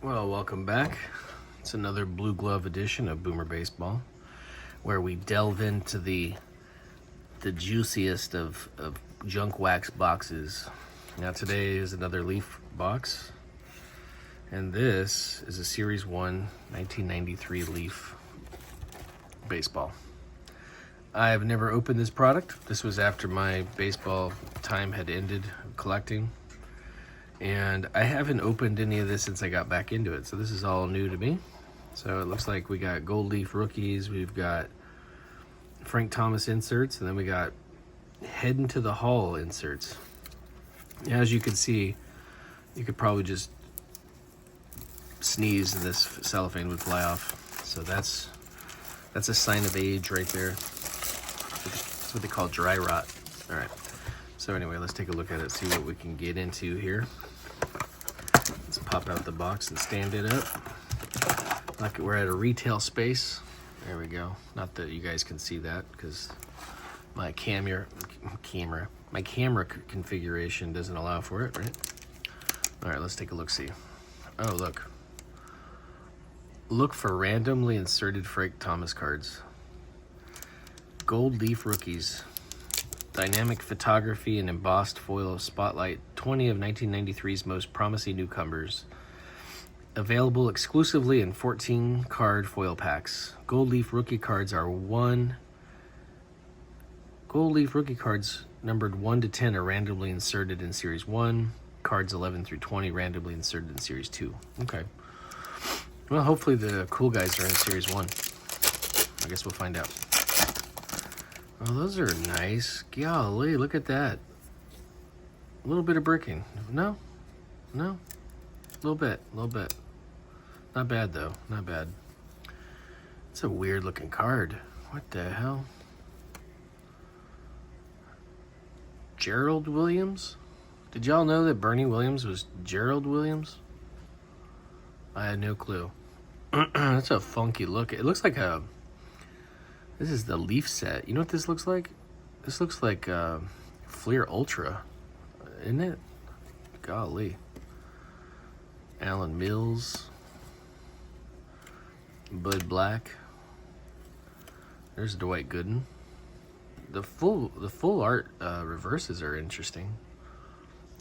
Well, welcome back. It's another Blue Glove edition of Boomer Baseball, where we delve into the juiciest of junk wax boxes. Now today is another Leaf box, and this is a Series 1 1993 Leaf baseball. I've never opened this product. This was after my baseball time had ended collecting. And I haven't opened any of this since I got back into it, so this is all new to me. So it looks like we got Gold Leaf rookies, we've got Frank Thomas inserts, and then we got Head into the Hall inserts. As you can see, you could probably just sneeze and this cellophane would fly off. So that's a sign of age right there. That's what they call dry rot. All right. So anyway, let's take a look at it, see what we can get into here. Let's pop out the box and stand it up. Like we're at a retail space. There we go. Not that you guys can see that because my camera configuration doesn't allow for it, right? All right, let's take a look-see. Oh, look. Look for randomly inserted Frank Thomas cards. Gold Leaf rookies. Dynamic photography and embossed foil spotlight 20 of 1993's most promising newcomers. Available exclusively in 14 card foil packs. Gold Leaf rookie cards are Gold Leaf rookie cards numbered 1 to 10 are randomly inserted in Series 1. Cards 11 through 20 randomly inserted in Series 2. Okay. Well, hopefully the cool guys are in Series 1. I guess we'll find out. Oh, those are nice. Golly, look at that. A little bit of bricking. No? A little bit. Not bad, though. Not bad. It's a weird looking card. What the hell? Gerald Williams? Did y'all know that Bernie Williams was Gerald Williams? I had no clue. That's a funky look. It looks like this is the Leaf set. You know what this looks like? This looks like Fleer Ultra, isn't it? Golly. Alan Mills. Bud Black. There's Dwight Gooden. The full art reverses are interesting.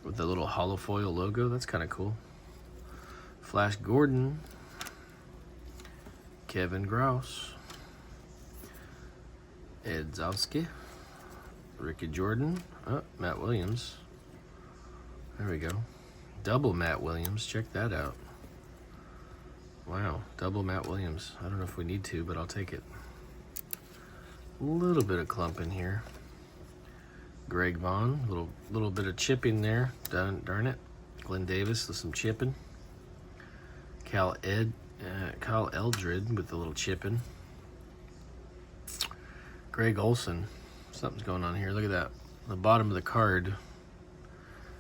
With the little hollow foil logo. That's kind of cool. Flash Gordon. Kevin Grouse. Ed Zowski, Ricky Jordan, Matt Williams. There we go. Double Matt Williams. Check that out. Wow, double Matt Williams. I don't know if we need to, but I'll take it. A little bit of clump in here. Greg Vaughn, little bit of chipping there. Darn it. Glenn Davis with some chipping. Kyle Eldred with a little chipping. Greg Olson. Something's going on here. Look at that. The bottom of the card.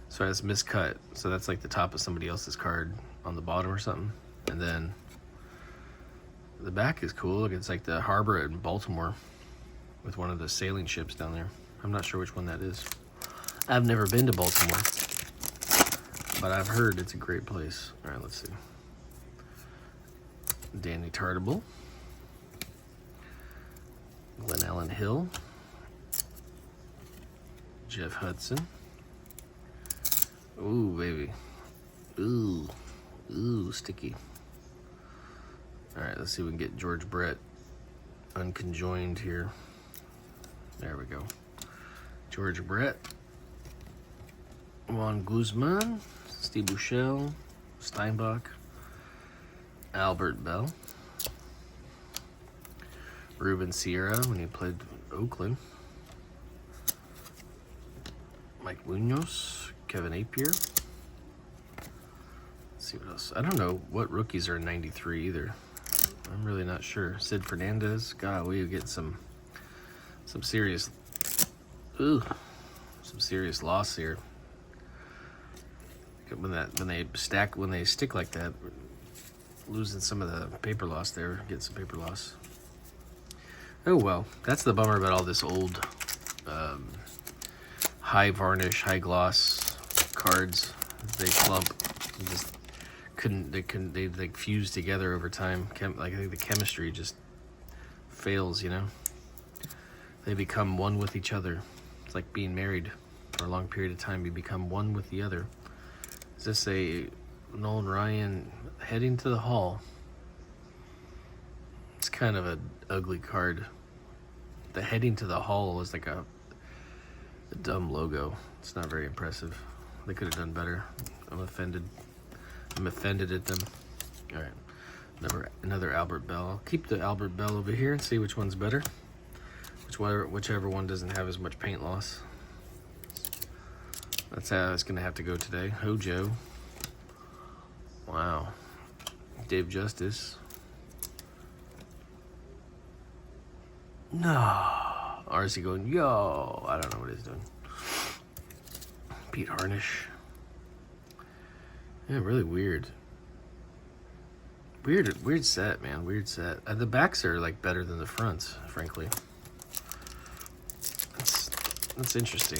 So it's miscut. So that's like the top of somebody else's card on the bottom or something. And then the back is cool. Look, it's like the harbor in Baltimore with one of the sailing ships down there. I'm not sure which one that is. I've never been to Baltimore, but I've heard it's a great place. All right, let's see. Danny Tartable. Glenn Allen Hill. Jeff Hudson. Ooh, baby. Ooh, sticky. All right, let's see if we can get George Brett unconjoined here. There we go. George Brett. Juan Guzman. Steve Buechele. Steinbach. Albert Bell. Ruben Sierra when he played Oakland. Mike Munoz. Kevin Apier. Let's see what else. I don't know what rookies are in 93 either. I'm really not sure. Sid Fernandez. God, we get some serious loss here. When they stick like that, losing some of the paper loss there, get some paper loss. Oh well, that's the bummer about all this old high varnish, high gloss cards. They clump. You just they like fuse together over time. Like I think the chemistry just fails, you know. They become one with each other. It's like being married for a long period of time. You become one with the other. Is this a Nolan Ryan heading to the hall? It's kind of an ugly card. The heading to the hall is like a dumb logo. It's not very impressive. They could have done better. I'm offended. I'm offended at them. All right, another Albert Bell. I'll keep the Albert Bell over here and see which one's better. Whichever one doesn't have as much paint loss. That's how it's gonna have to go today. Hojo. Wow. Dave Justice. No. RC going, yo. I don't know what he's doing. Pete Harnish. Yeah, really weird. Weird set, man. Weird set. The backs are like better than the fronts, frankly. That's interesting.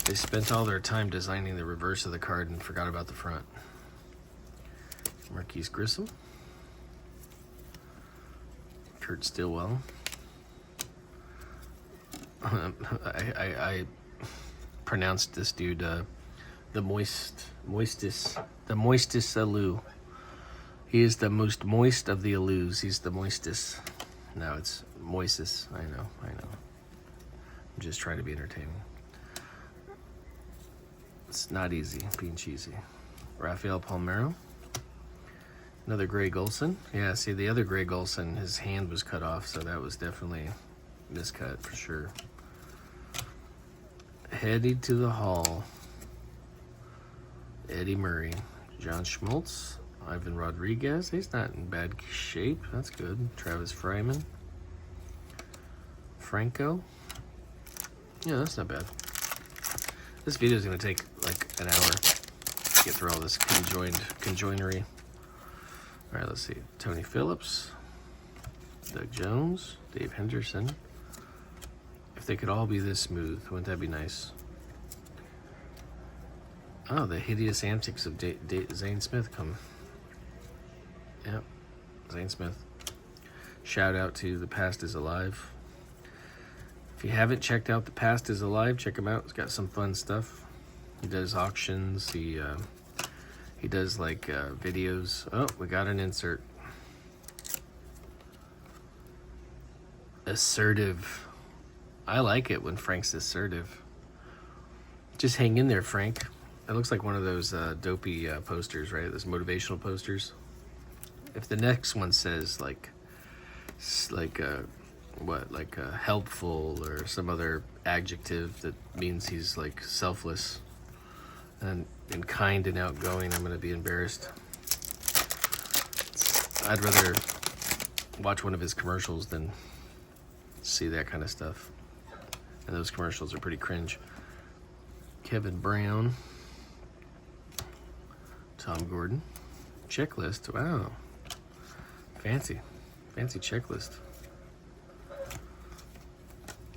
They spent all their time designing the reverse of the card and forgot about the front. Marquise Grissom. Kurt Stillwell. I pronounced this dude the moistest Alou. He is the most moist of the Alous. He's the moistest. No, it's moistest. I know. I'm just trying to be entertaining. It's not easy being cheesy. Rafael Palmeiro. Another Greg Olson. Yeah, see, the other Greg Olson, his hand was cut off, so that was definitely miscut for sure. Heading to the hall. Eddie Murray. John Schmaltz. Ivan Rodriguez. He's not in bad shape. That's good. Travis Fryman. Franco. Yeah, that's not bad. This video is going to take like an hour to get through all this conjoinery. All right, let's see. Tony Phillips, Doug Jones, Dave Henderson. If they could all be this smooth, wouldn't that be nice? Oh, the hideous antics of Zane Smith come. Yep, Zane Smith. Shout out to The Past is Alive. If you haven't checked out The Past is Alive, check him out. He's got some fun stuff. He does auctions. He does like videos. Oh, we got an insert. Assertive. I like it when Frank's assertive. Just hang in there, Frank. It looks like one of those dopey posters, right? Those motivational posters. If the next one says helpful or some other adjective that means he's like selfless and kind and outgoing, I'm gonna be embarrassed. I'd rather watch one of his commercials than see that kind of stuff. And those commercials are pretty cringe. Kevin Brown. Tom Gordon. Checklist. Wow. Fancy checklist.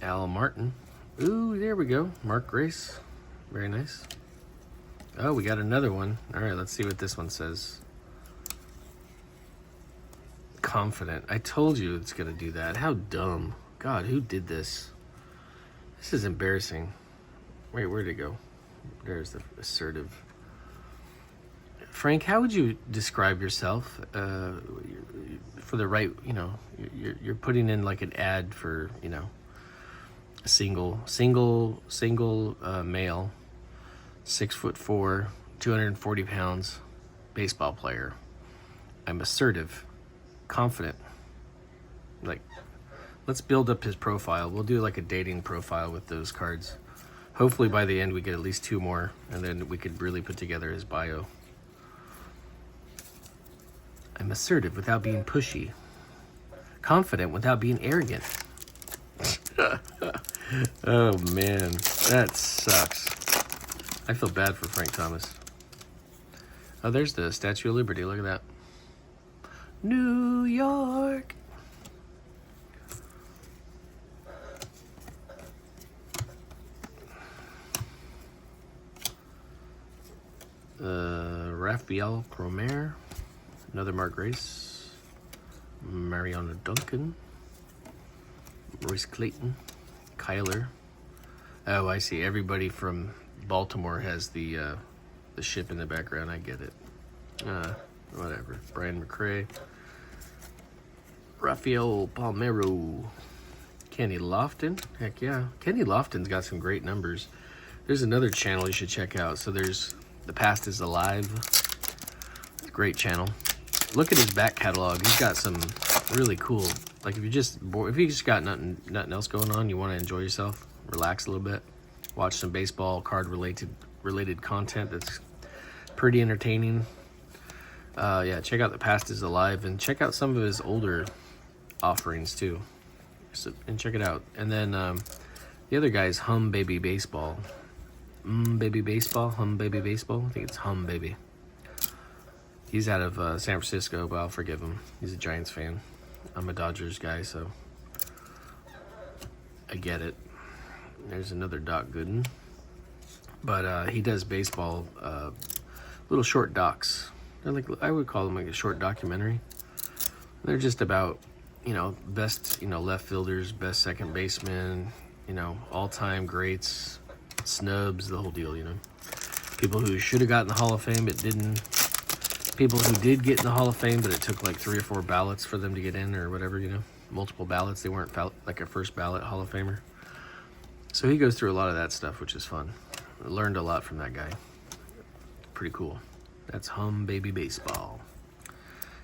Al Martin. Ooh, there we go. Mark Grace. Very nice. Oh, we got another one. All right, let's see what this one says. Confident. I told you it's going to do that. How dumb. God, who did this? This is embarrassing. Wait, where'd it go? There's the assertive. Frank, how would you describe yourself for the right, you're putting in like an ad for, a single male, 6'4", 240 pounds, baseball player. I'm assertive, confident. Like, let's build up his profile. We'll do like a dating profile with those cards. Hopefully by the end we get at least 2 more, and then we could really put together his bio. I'm assertive without being pushy. Confident without being arrogant. Oh man, that sucks. I feel bad for Frank Thomas. Oh, there's the Statue of Liberty. Look at that. New York. Raphael Cromer, another Mark Grace, Mariana Duncan, Royce Clayton, Kyler. Oh, I see. Everybody from Baltimore has the ship in the background. I get it. Whatever. Brian McCray, Rafael Palmero, Kenny Lofton. Heck yeah. Kenny Lofton's got some great numbers. There's another channel you should check out. So there's The Past is Alive. It's a great channel. Look at his back catalog. He's got some really cool, like if you just got nothing else going on, you want to enjoy yourself, relax a little bit, watch some baseball card related content that's pretty entertaining. Yeah, check out The Past is Alive and check out some of his older offerings too. And check it out. And then the other guy is Hum Baby Baseball. Baby Baseball, Hum Baby Baseball. I think it's Hum Baby. He's out of San Francisco, but I'll forgive him. He's a Giants fan. I'm a Dodgers guy, so I get it. There's another Doc Gooden. But he does baseball, little short docs. They're like, I would call them like a short documentary. They're just about, best, left fielders, best second baseman, all-time greats, snubs, the whole deal, People who should have gotten the Hall of Fame but didn't. People who did get in the Hall of Fame, but it took like 3 or 4 ballots for them to get in or whatever, multiple ballots. They weren't like a first ballot Hall of Famer. So he goes through a lot of that stuff, which is fun. I learned a lot from that guy. Pretty cool. That's Hum Baby Baseball.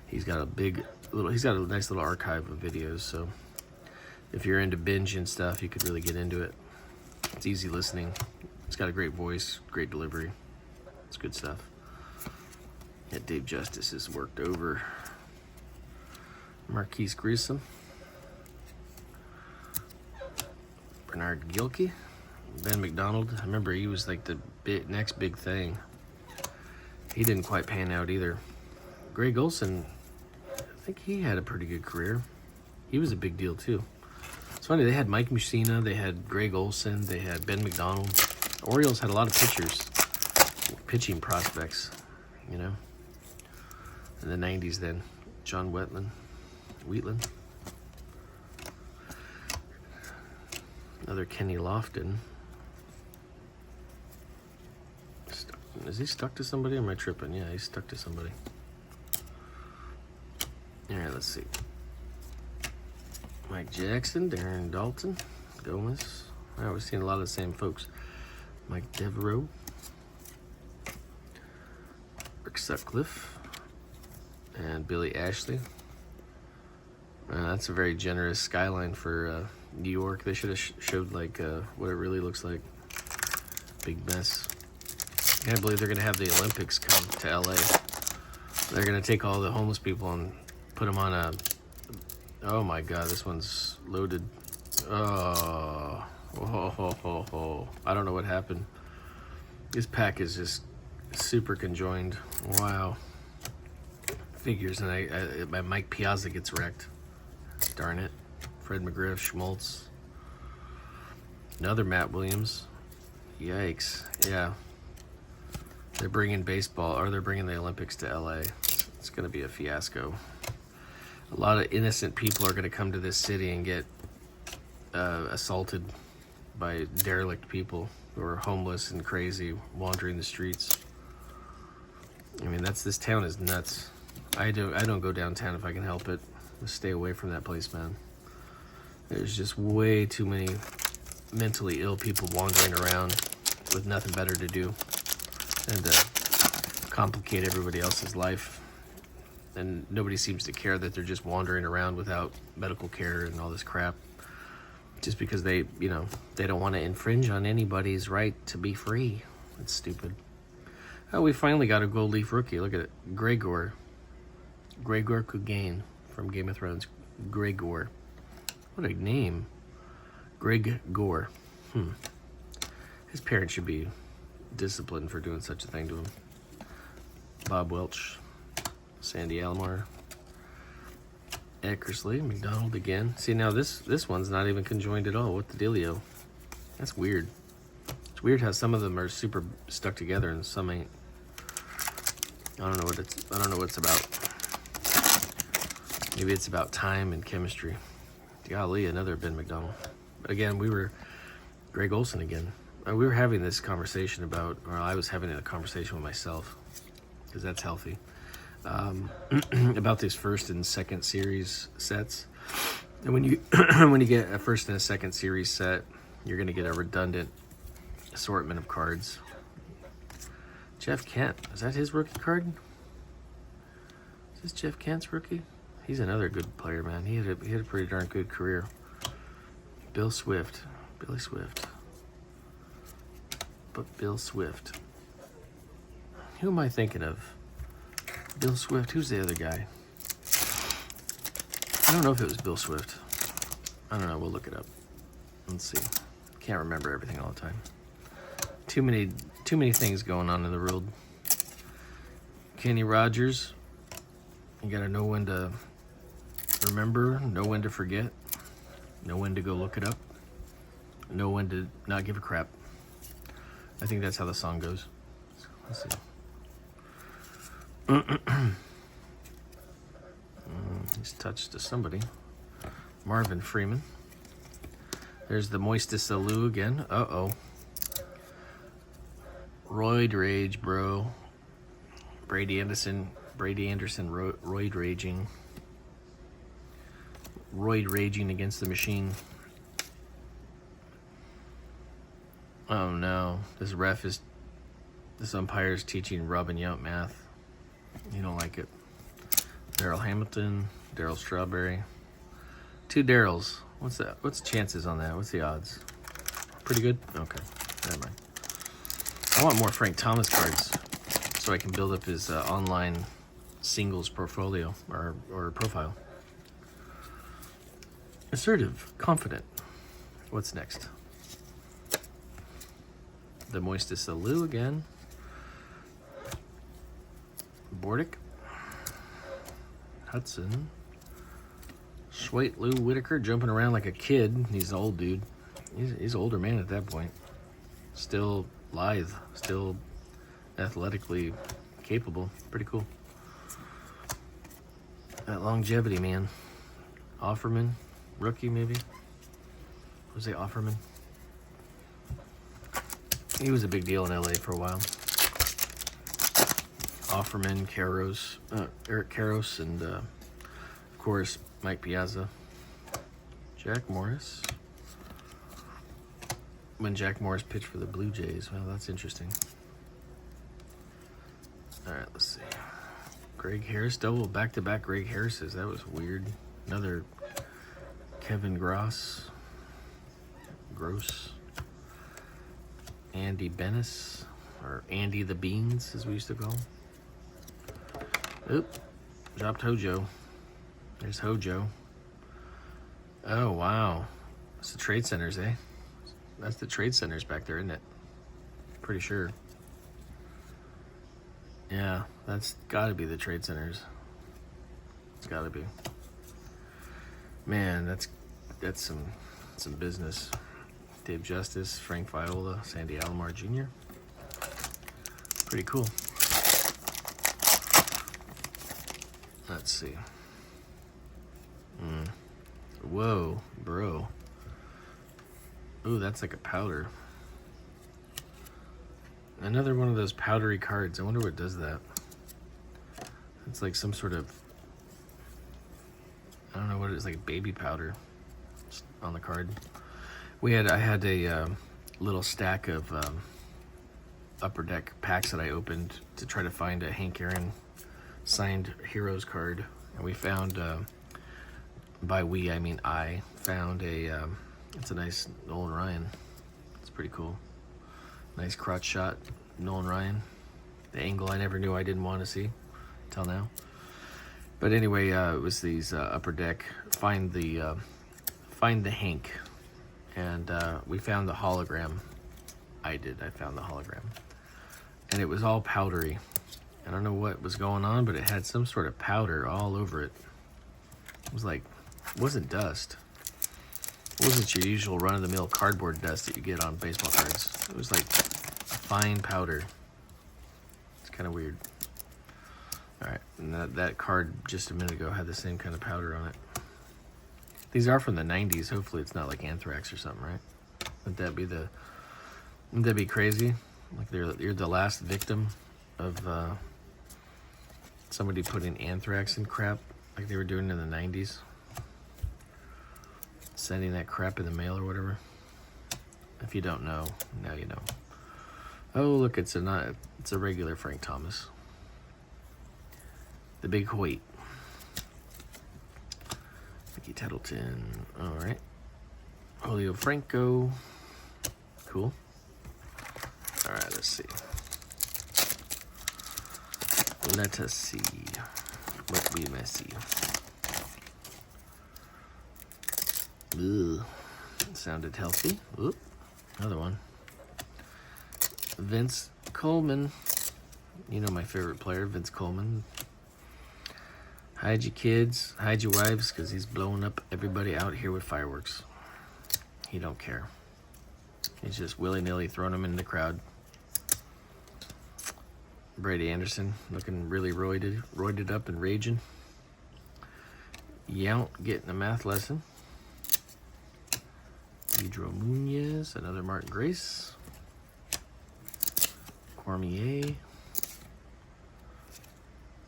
He's got he's got a nice little archive of videos. So if you're into binge and stuff, you could really get into it. It's easy listening. It's got a great voice, great delivery. It's good stuff. Yeah, Dave Justice has worked over. Marquise Grissom. Bernard Gilkey. Ben McDonald. I remember he was like the next big thing. He didn't quite pan out either. Greg Olson, I think he had a pretty good career. He was a big deal too. It's funny, they had Mike Mussina, they had Greg Olson, they had Ben McDonald. Orioles had a lot of pitching prospects, in the 90s then. John Wheatland. Another Kenny Lofton. Is he stuck to somebody or am I tripping? Yeah, he's stuck to somebody. Alright, let's see. Mike Jackson, Darren Dalton, Gomez. We're seeing a lot of the same folks. Mike Devereaux. Rick Sutcliffe. And Billy Ashley. That's a very generous skyline for New York. They should have showed like what it really looks like. Big mess. I can't believe they're going to have the Olympics come to LA. They're going to take all the homeless people and put them on a... Oh my God, this one's loaded. Oh, I don't know what happened. This pack is just super conjoined. Wow. Figures, and my Mike Piazza gets wrecked. Darn it. Fred McGriff, Schmaltz. Another Matt Williams. Yikes. Yeah. They're bringing baseball, or they're bringing the Olympics to LA. It's going to be a fiasco. A lot of innocent people are going to come to this city and get assaulted by derelict people who are homeless and crazy, wandering the streets. I mean, this town is nuts. I don't go downtown if I can help it. Just stay away from that place, man. There's just way too many mentally ill people wandering around with nothing better to do and complicate everybody else's life. And nobody seems to care that they're just wandering around without medical care and all this crap. Just because they don't want to infringe on anybody's right to be free. It's stupid. Oh, we finally got a gold leaf rookie. Look at it. Gregor Clegane from Game of Thrones. Gregor. What a name. Greg Gore. His parents should be disciplined for doing such a thing to him. Bob Welch. Sandy Alomar. Eckersley. McDonald again. See, now this one's not even conjoined at all. What the dealio? That's weird. It's weird how some of them are super stuck together and some ain't. I don't know what it's about. Maybe it's about time and chemistry. Golly, another Ben McDonald. But again, Greg Olson again. We were having this conversation about, or I was having a conversation with myself, because that's healthy, about these first and second series sets. And when you when you get a first and a second series set, you're going to get a redundant assortment of cards. Jeff Kent, is that his rookie card? Is this Jeff Kent's rookie? He's another good player, man. He had a pretty darn good career. Billy Swift. But Bill Swift. Who am I thinking of? Bill Swift. Who's the other guy? I don't know if it was Bill Swift. I don't know. We'll look it up. Let's see. Can't remember everything all the time. Too many things going on in the world. Kenny Rogers. You gotta know when to remember, know when to forget, know when to go look it up, know when to not give a crap. I think that's how the song goes. Let's see. He's touched to somebody. Marvin Freeman. There's the Moistus Alou again. Uh-oh. Roid Rage, bro. Brady Anderson, roid raging. Roid raging against the machine. Oh no, this umpire is teaching Robin Yount math. You don't like it. Daryl Hamilton, Daryl Strawberry. 2 Daryls. What's that? What's the chances on that? What's the odds? Pretty good? Okay, never mind. I want more Frank Thomas cards so I can build up his online singles portfolio or profile. Assertive, confident. What's next? The Moistus Alou again. Bordick. Hudson. Schwait Lou Whitaker jumping around like a kid. He's an old dude. He's an older man at that point. Still lithe. Still athletically capable. Pretty cool. That longevity, man. Offerman. Rookie, maybe? Was it Offerman? He was a big deal in LA for a while. Offerman, Eric Karros, and of course, Mike Piazza. Jack Morris. When Jack Morris pitched for the Blue Jays. Well, that's interesting. All right, let's see. Greg Harris, double back-to-back Greg Harrises. That was weird. Another Kevin Gross. Andy Bennis, or Andy the Beans, as we used to call him. Oop, dropped Hojo. There's Hojo. Oh, wow. That's the trade centers, eh? That's the trade centers back there, isn't it? Pretty sure. Yeah, that's gotta be the trade centers. It's gotta be. Man, that's some business. Dave Justice, Frank Viola, Sandy Alomar Jr. Pretty cool. Let's see. Whoa, bro. Ooh, that's like a powder. Another one of those powdery cards. I wonder what does that. It's like some sort of, I don't know what it is, like baby powder on the card. I had a little stack of Upper Deck packs that I opened to try to find a Hank Aaron signed Heroes card, and we found, by we I mean I found it's a nice Nolan Ryan. It's pretty cool. Nice crotch shot, Nolan Ryan. The angle I never knew I didn't want to see till now. But anyway, it was these Upper Deck find the Hank. And we found the hologram. I found the hologram. And it was all powdery. I don't know what was going on, but it had some sort of powder all over it. It was like, it wasn't dust. It wasn't your usual run-of-the-mill cardboard dust that you get on baseball cards. It was like a fine powder. It's kind of weird. And that card just a minute ago had the same kind of powder on it. These are from the 90s. Hopefully it's not like anthrax or something, right? Wouldn't that be crazy? Like you're the last victim of somebody putting anthrax in crap like they were doing in the 90s. Sending that crap in the mail or whatever. If you don't know, now you know. Oh, look, it's a regular Frank Thomas. The Big Hoyt. Mickey Tettleton. All right. Julio Franco. Cool. All right, let's see. Let us see what we may see. Ugh. Sounded healthy. Oop. Another one. Vince Coleman. You know my favorite player, Vince Coleman. Hide your kids, hide your wives, because he's blowing up everybody out here with fireworks. He don't care. He's just willy-nilly throwing them in the crowd. Brady Anderson looking really roided up and raging. Yount getting a math lesson. Pedro Munoz, another Martin Grace. Cormier.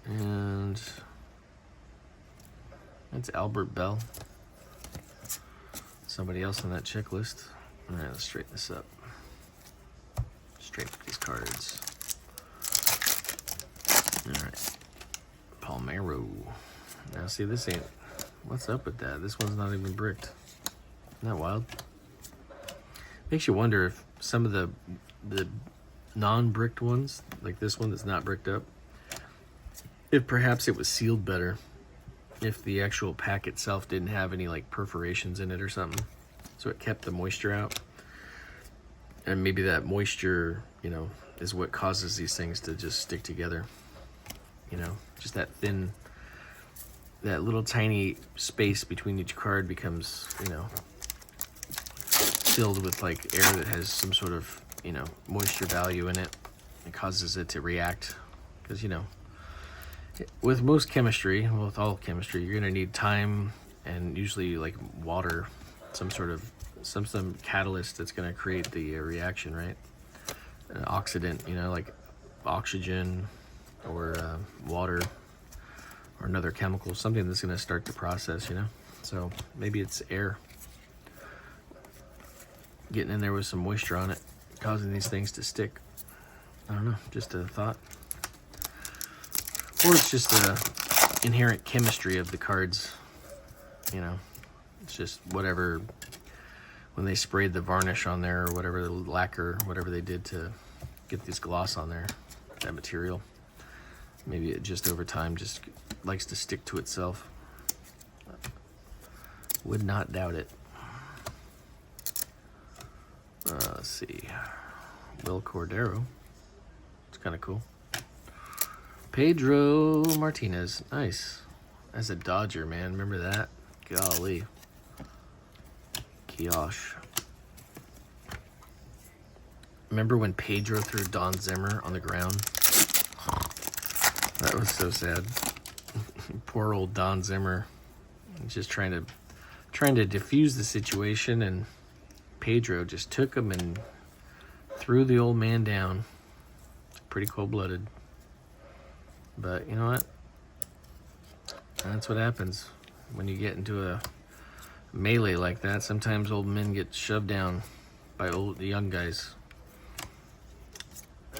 And that's Albert Bell. Somebody else on that checklist. All right, let's straighten this up. Straighten up these cards. All right. Palmeiro. Now, see, this ain't... What's up with that? This one's not even bricked. Isn't that wild? Makes you wonder if some of the non-bricked ones, like this one that's not bricked up, if perhaps it was sealed better, if the actual pack itself didn't have any like perforations in it or something, so it kept the moisture out. And maybe that moisture, you know, is what causes these things to just stick together. You know, just that thin, that little tiny space between each card becomes, you know, filled with like air that has some sort of, you know, moisture value in it. It causes it to react, because, you know, with most chemistry, well, with all chemistry, you're gonna need time and usually like water, some sort of some catalyst that's gonna create the reaction, right? An oxidant, you know, like oxygen or water or another chemical, something that's gonna start the process, you know. So maybe it's air getting in there with some moisture on it, causing these things to stick. I don't know, just a thought. Or it's just the inherent chemistry of the cards, you know. It's just whatever, when they sprayed the varnish on there or whatever, the lacquer, whatever they did to get this gloss on there, that material. Maybe it just over time just likes to stick to itself. Would not doubt it. Let's see. Will Cordero. It's kind of cool. Pedro Martinez. Nice. As a Dodger, man. Remember that? Golly. Kiosh. Remember when Pedro threw Don Zimmer on the ground? That was so sad. Poor old Don Zimmer. Just trying to defuse the situation, and Pedro just took him and threw the old man down. Pretty cold-blooded. But you know what? That's what happens when you get into a melee like that. Sometimes old men get shoved down by the young guys.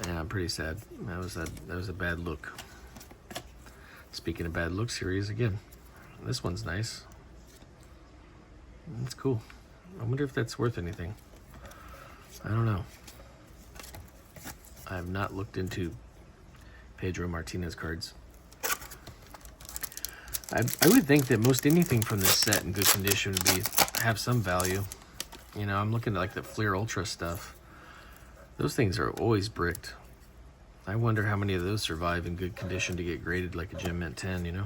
Yeah, I'm pretty sad. That was a bad look. Speaking of bad looks, here he is again. This one's nice. That's cool. I wonder if that's worth anything. I don't know. I have not looked into Pedro Martinez cards. I would think that most anything from this set in good condition would have some value. You know, I'm looking at like the Fleer Ultra stuff. Those things are always bricked. I wonder how many of those survive in good condition to get graded like a Gem Mint 10, you know?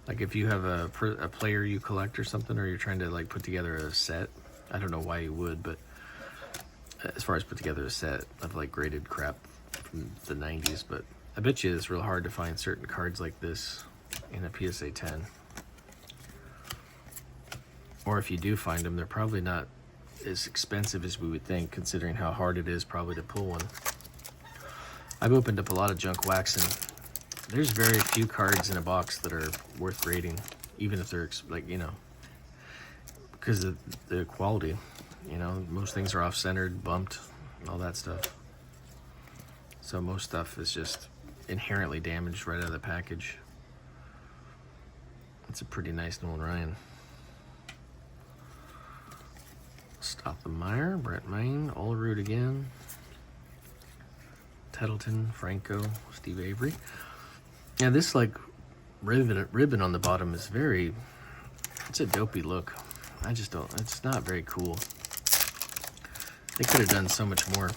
Like if you have a player you collect or something, or you're trying to like put together a set. I don't know why you would, but as far as put together a set of like graded crap from the 90s, but I bet you it's real hard to find certain cards like this in a PSA 10. Or if you do find them, they're probably not as expensive as we would think, considering how hard it is probably to pull one. I've opened up a lot of junk wax, and there's very few cards in a box that are worth grading, even if they're like, you know, because of the quality. You know, most things are off-centered, bumped, all that stuff. So most stuff is just inherently damaged right out of the package. It's a pretty nice Nolan Ryan. Stottlemyre, Brett Maine, Olerud again, Tettleton, Franco, Steve Avery. Yeah, this like ribbon on the bottom is very, it's a dopey look. I just don't, it's not very cool. They could have done so much more.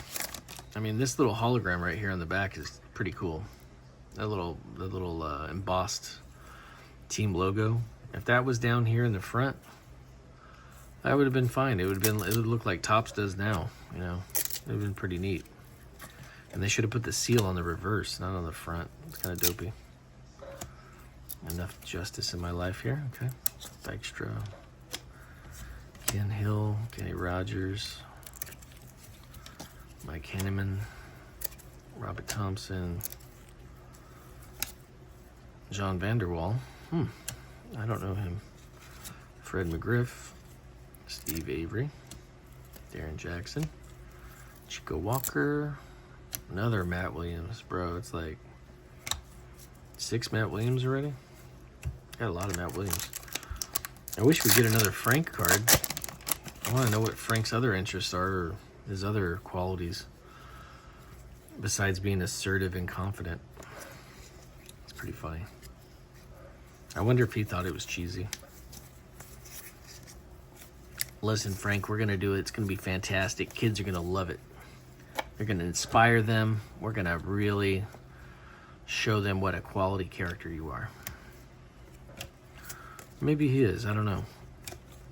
I mean, this little hologram right here on the back is pretty cool. The little embossed team logo. If that was down here in the front, that would have been fine. It would look like Topps does now, you know. It would have been pretty neat. And they should have put the seal on the reverse, not on the front. It's kind of dopey. Enough justice in my life here. Okay. Dykstra. Ken Hill, Kenny Rogers, Mike Henneman, Robert Thompson, John Vanderwall. I don't know him. Fred McGriff, Steve Avery, Darren Jackson, Chico Walker, another Matt Williams. Bro, it's like 6 Matt Williams already. Got a lot of Matt Williams. I wish we'd get another Frank card. I want to know what Frank's other interests are, or his other qualities, besides being assertive and confident. It's pretty funny. I wonder if he thought it was cheesy. Listen, Frank, we're going to do it. It's going to be fantastic. Kids are going to love it. You're going to inspire them. We're going to really show them what a quality character you are. Maybe he is. I don't know.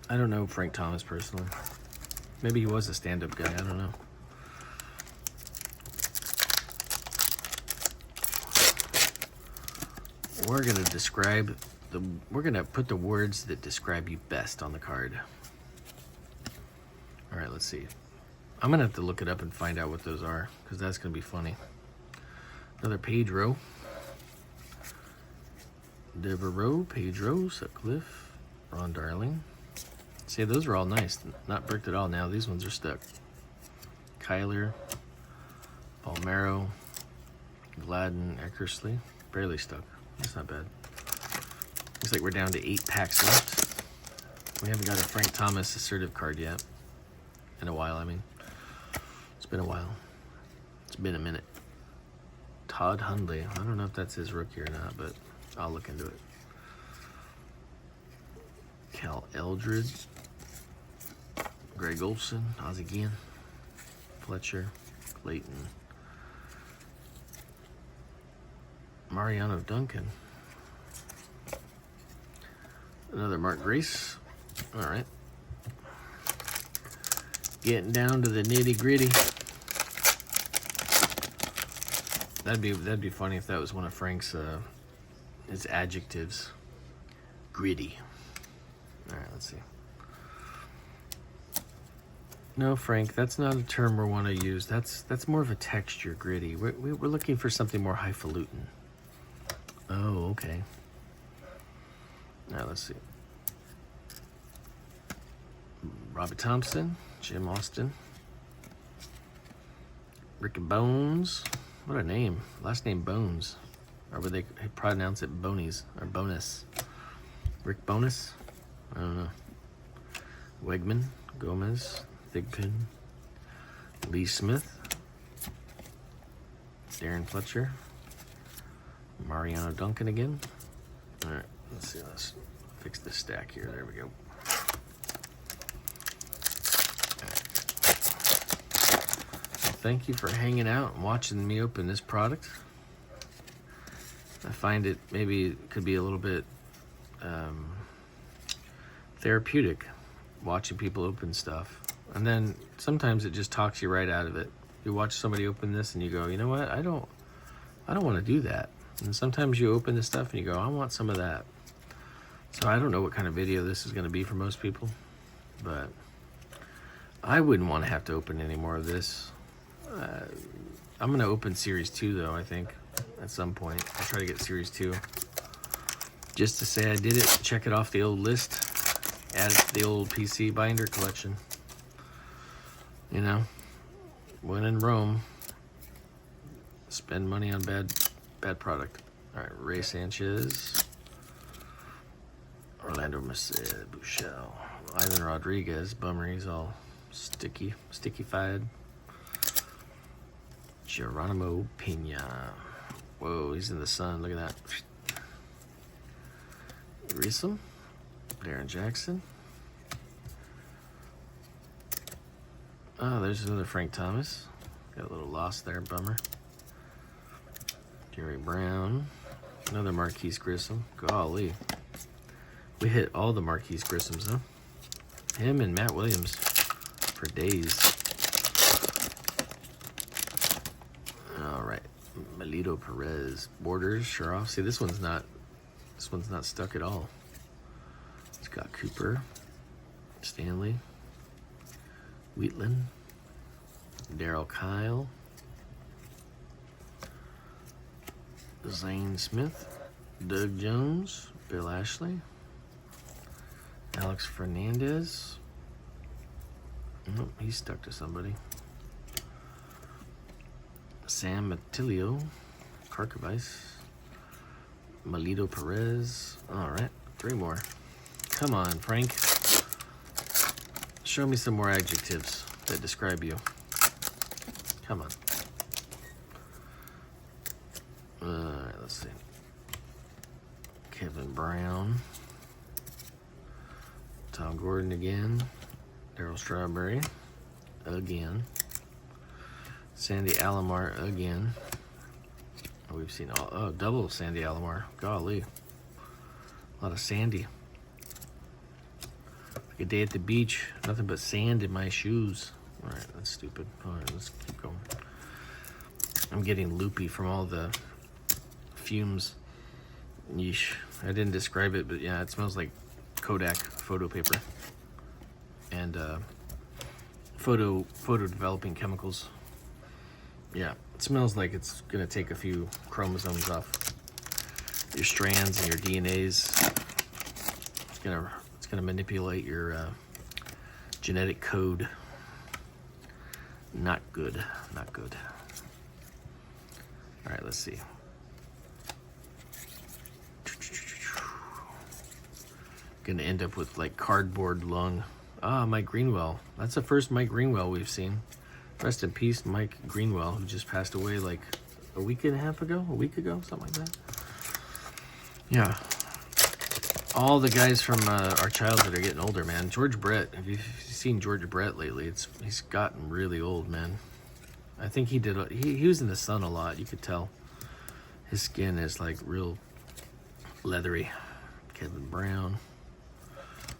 I don't know Frank Thomas personally. Maybe he was a stand-up guy. I don't know. We're going to describe we're going to put the words that describe you best on the card. All right, let's see. I'm going to have to look it up and find out what those are, because that's going to be funny. Another Pedro. Devereaux, Pedro, Sutcliffe, Ron Darling. See, those are all nice. Not bricked at all now. These ones are stuck. Kyler, Palmero, Gladden, Eckersley. Barely stuck. That's not bad. Looks like we're down to 8 packs left. We haven't got a Frank Thomas assertive card yet. In a while, I mean. It's been a while. It's been a minute. Todd Hundley. I don't know if that's his rookie or not, but I'll look into it. Cal Eldred. Greg Olson. Ozzie Guillen. Fletcher. Clayton. Mariano Duncan. Another Mark Grace. All right. Getting down to the nitty gritty. That'd be funny if that was one of Frank's his adjectives. Gritty. All right, let's see. No, Frank, that's not a term we want to use. That's more of a texture, gritty. We're looking for something more highfalutin. Oh, okay. Now let's see. Robert Thompson, Jim Austin, Rick Bones. What a name. Last name Bones. Or would they pronounce it Bonies or Bonus? Rick Bonus? I don't know. Wegman, Gomez, Thigpen, Lee Smith, Darren Fletcher, Mariano Duncan again. All right, let's see. Let's fix this stack here. There we go. Thank you for hanging out and watching me open this product. I find it maybe could be a little bit therapeutic watching people open stuff. And then sometimes it just talks you right out of it. You watch somebody open this and you go, you know what? I don't I don't want to do that. And sometimes you open this stuff and you go, I want some of that. So I don't know what kind of video this is going to be for most people, but I wouldn't want to have to open any more of this. I'm going to open Series 2, though, I think, at some point. I'll try to get Series 2. Just to say I did it, check it off the old list, add it to the old PC binder collection. You know, when in Rome, spend money on bad product. All right, Ray Sanchez, Orlando Buchel, Ivan Rodriguez, bummer, he's all sticky-fied. Geronimo Pena. Whoa, he's in the sun, look at that. Grissom, Darren Jackson. Oh, there's another Frank Thomas. Got a little lost there, bummer. Jerry Brown. Another Marquise Grissom. Golly. We hit all the Marquise Grissoms, huh? Him and Matt Williams for days. All right. Melito Perez. Borders, Sharoff. See, this one's not stuck at all. Scott Cooper. Stanley. Wheatland. Daryl Kyle. Zane Smith. Doug Jones. Bill Ashley. Alex Fernandez. Oh, he's stuck to somebody. Sam Matilio. Carcavice. Melito Perez. All right, 3 more. Come on, Frank. Show me some more adjectives that describe you. Come on. All right, let's see. Kevin Brown. Tom Gordon again. Darryl Strawberry again. Sandy Alomar again. Oh, we've seen double Sandy Alomar. Golly. A lot of Sandy. Like a day at the beach. Nothing but sand in my shoes. All right, that's stupid. All right, let's keep going. I'm getting loopy from all the fumes. Yeesh. I didn't describe it, but yeah, it smells like Kodak photo paper and photo developing chemicals. Yeah, it smells like it's gonna take a few chromosomes off your strands and your DNAs. It's gonna manipulate your genetic code. Not good, not good. All right, let's see. Gonna end up with like cardboard lung. Ah, Mike Greenwell. That's the first Mike Greenwell we've seen. Rest in peace, Mike Greenwell, who just passed away like a week ago, something like that. Yeah. All the guys from our childhood are getting older, man. George Brett. Have you seen George Brett lately? He's gotten really old, man. I think he was in the sun a lot. You could tell. His skin is like real leathery. Kevin Brown.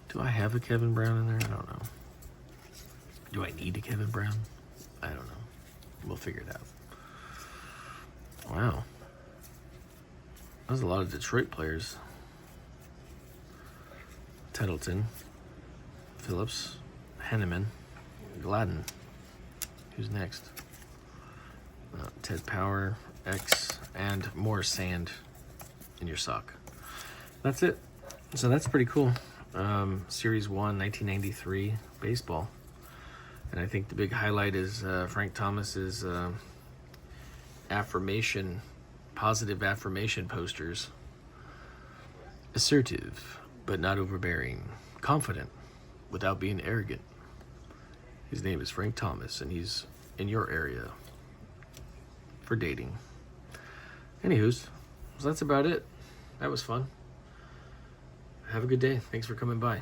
Do I have a Kevin Brown in there? I don't know. Do I need a Kevin Brown? I don't know. We'll figure it out. Wow. There's a lot of Detroit players. Tettleton. Phillips. Henneman. Gladden. Who's next? Ted Power. X. And more sand in your sock. That's it. So that's pretty cool. Series 1, 1993 baseball. And I think the big highlight is Frank Thomas's positive affirmation posters. Assertive, but not overbearing. Confident, without being arrogant. His name is Frank Thomas, and he's in your area for dating. Anywho's, so that's about it. That was fun. Have a good day. Thanks for coming by.